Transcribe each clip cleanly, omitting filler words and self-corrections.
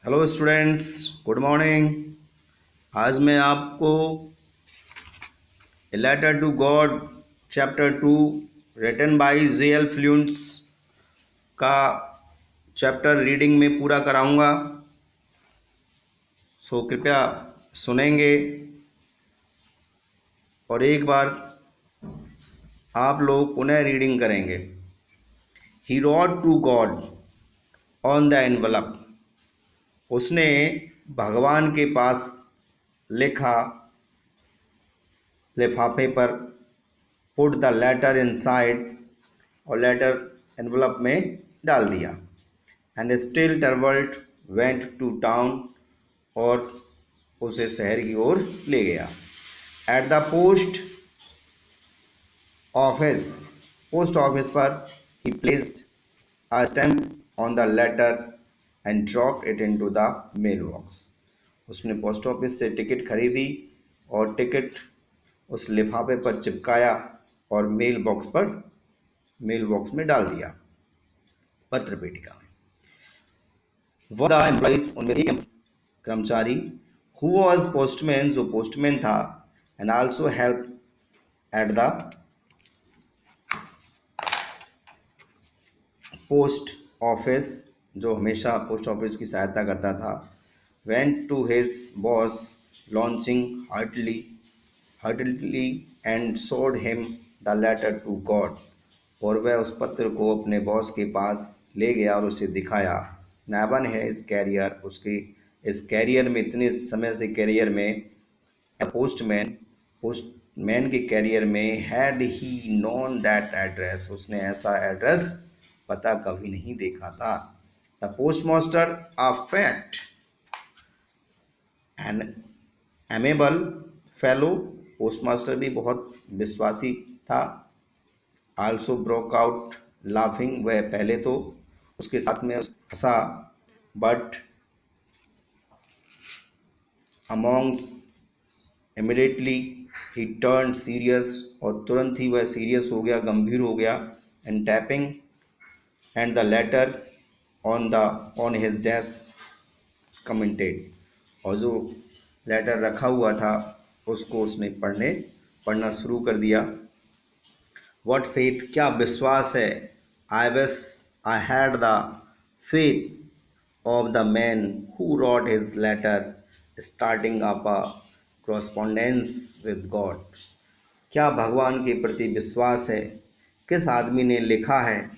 Hello students, good morning. आज मैं आपको a letter to God chapter 2 written by J L. Fuentes का chapter reading में पूरा कराऊंगा। सो कृपया सुनेंगे और एक बार आप लोग पुनः रीडिंग करेंगे। He wrote to God on the envelope. उसने भगवान के पास लिखा लिफाफे पर। पुट द लेटर इनसाइड, और लेटर एनवलप में डाल दिया। And still troubled went to town, और उसे शहर की ओर ले गया। एट द पोस्ट ऑफिस पर ही placed a stamp on the letter and dropped it into the mailbox. उसने पोस्ट ऑफिस से टिकट खरीदी और टिकट उस लिफाफे पर चिपकाया और मेल बॉक्स में डाल दिया, पत्र पेटिका में। वन द एम्प्लॉइज, उनमें एक कर्मचारी, हु वॉज पोस्टमैन, जो पोस्टमैन था, and also help at the post office, जो हमेशा पोस्ट ऑफिस की सहायता करता था, went to his boss laughing heartily and showed him the letter to God. और वह उस पत्र को अपने बॉस के पास ले गया और उसे दिखाया। नावन है इस कैरियर, उसके इस कैरियर में, इतने समय से कैरियर में, पोस्टमैन के कैरियर में, had he known that address, उसने ऐसा एड्रेस पता कभी नहीं देखा था। The post master, a fact an amiable fellow, post master भी बहुत विश्वासी था। आल्सो ब्रोक आउट लाफिंग, वह पहले तो उसके साथ में हंसा, बट अमॉन्ग्स इमिडिएटली ही टर्न सीरियस, और तुरंत ही वह सीरियस हो गया, गंभीर हो गया। And tapping and the later on his desk commented, और जो लेटर रखा हुआ था उसको उसने पढ़ना शुरू कर दिया। व्हाट फेथ, क्या विश्वास है। I had the faith of the man who wrote his letter starting up a correspondence with God। क्या भगवान के प्रति विश्वास है। किस आदमी ने लिखा है,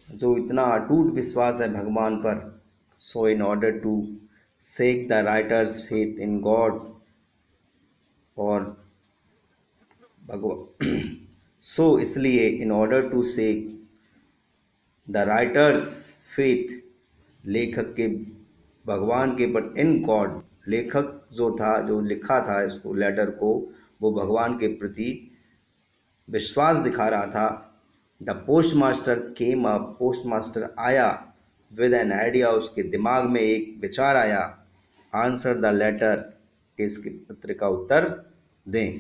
जो इतना अटूट विश्वास है भगवान पर। So in order to shake the writer's faith in God, और भगवान सो इसलिए in order to shake the writer's faith, लेखक के भगवान के पर इन गॉड, लेखक जो था, जो लिखा था इसको लेटर को, वो भगवान के प्रति विश्वास दिखा रहा था। The post master came up, post master आया, विद एन आइडिया, उसके दिमाग में एक विचार आया। आंसर द लेटर, कि इसके पत्र का उत्तर दें।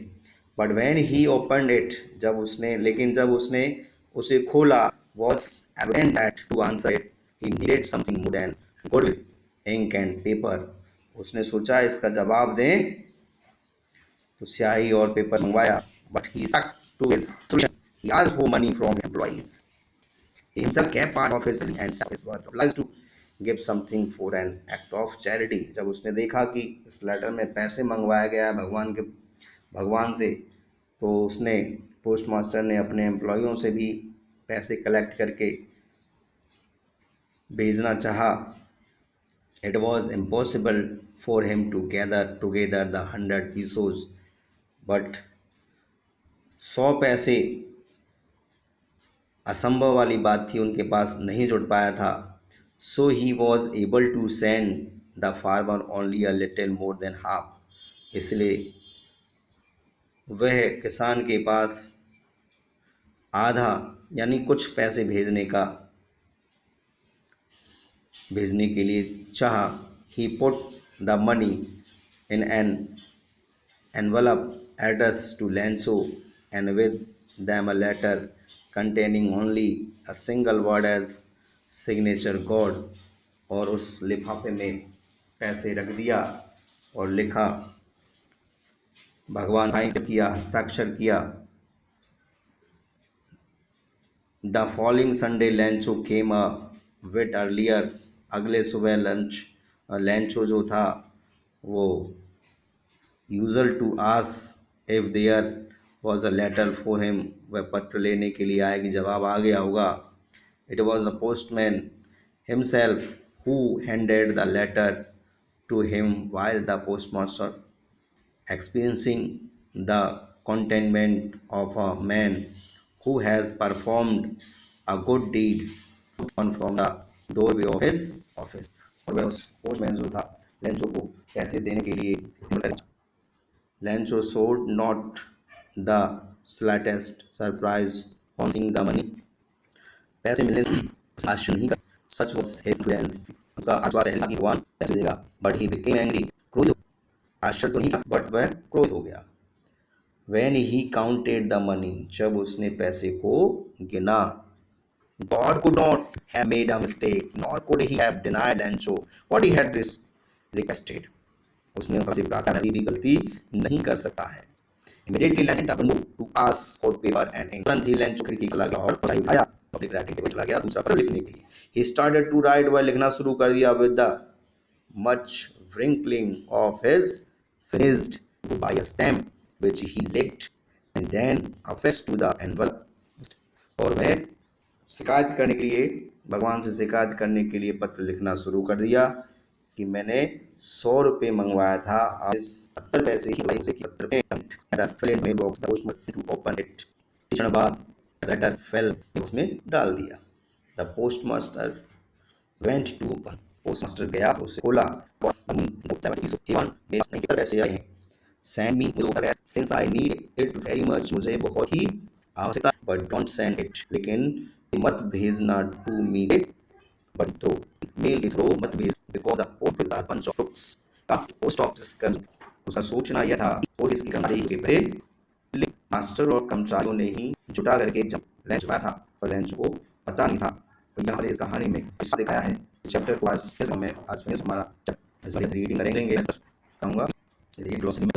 But when he open it, जब उसने उसे खोला, was evident that to answer it he needed something more than good ink and paper. उसने सोचा इसका जवाब दें तो स्याही और पेपर मंगवाया। But he stuck to his solution. He asked for money from employees. He himself kept part of his salary and staff was obliged to give something for an act of charity. जब उसने देखा कि इस letter में पैसे मंगवाया गया है भगवान से, तो उसने, पोस्ट मास्टर ने अपने एम्प्लॉयों से भी पैसे कलेक्ट करके भेजना चाहा। It was impossible for him to gather together the 100 pesos, but 100 पैसे असंभव वाली बात थी, उनके पास नहीं जुट पाया था। So he was able to send the farmer only a little more than half, इसलिए वह किसान के पास आधा, यानी कुछ पैसे भेजने के लिए चाहा। He put the money in an envelope addressed to Lancho, and with them a letter containing only a single word as signature God. और उस लिफाफे में पैसे रख दिया और लिखा, भगवान साइन किया, हस्ताक्षर किया। The following Sunday Lencho came a bit earlier. अगले सुबह लैंचो जो था वो usual to ask if there was a letter for him, वह पत्र लेने के लिए आया कि जवाब आ गया होगा। It was the postman himself who handed the letter to him while the postmaster experiencing the contentment of a man who has performed a good deed on from the doorway of his office। और वह उस postman जो था Lencho को पैसे देने के लिए Lencho showed not the slightest surprise on seeing the money। पैसे मिलने से आश्चर्य नहीं कर, such was his confidence, उसका आश्वास ऐसा कि भगवान पैसे देगा। but he became angry, क्रोध, आश्चर्य तो नहीं था बट वह क्रोध हो गया। When he counted the money, जब उसने पैसे को गिना, God could not have made a mistake, nor could he have denied Lancho what he had requested। उसने उनसे कहा नबी भी गलती नहीं कर सकता है। Immediately Lancho moved to ask for paper and ink। तुरंत ही लैंचो खिड़की चला गया और पढ़ाई उठाया, पब्लिक राइटिंग टेबल चला गया दूसरा पत्र लिखने के लिए। He started to write, वह लिखना शुरू कर दिया with the much wrinkling of his finished by a stamp which he licked and then affixed to the envelope। और वह शिकायत करने के लिए, भगवान से शिकायत करने के लिए पत्र लिखना शुरू कर दिया कि मैंने 100 रुपये मंगवाया था और 70 पैसे ही क्षण बाद लेटर फेल उसमें डाल दिया। The postmaster went to open, postmaster गया उसे खोला, मेरे पैसे आए हैं। Send me since I need it very much, मुझे बहुत ही आवश्यकता, बट डोंट सेंड इट, लेकिन मत भेजना टू मी, बट तो मेल थ्रो मत भेज, because the post is a bunch of books. Post office का उसका सोचना यह था और इसकी कर्मचारी के पैसे मास्टर और कर्मचारियों ने ही जुटा करके जब लंच पाया था, पर लंच को पता नहीं था। तो यहाँ पर इस कहानी में ऐसा दिखाया है। इस चैप्टर को आज फिनिश हमारा रीडिंग करेंगे। सर कहूँगा रीड ग्लोसरी में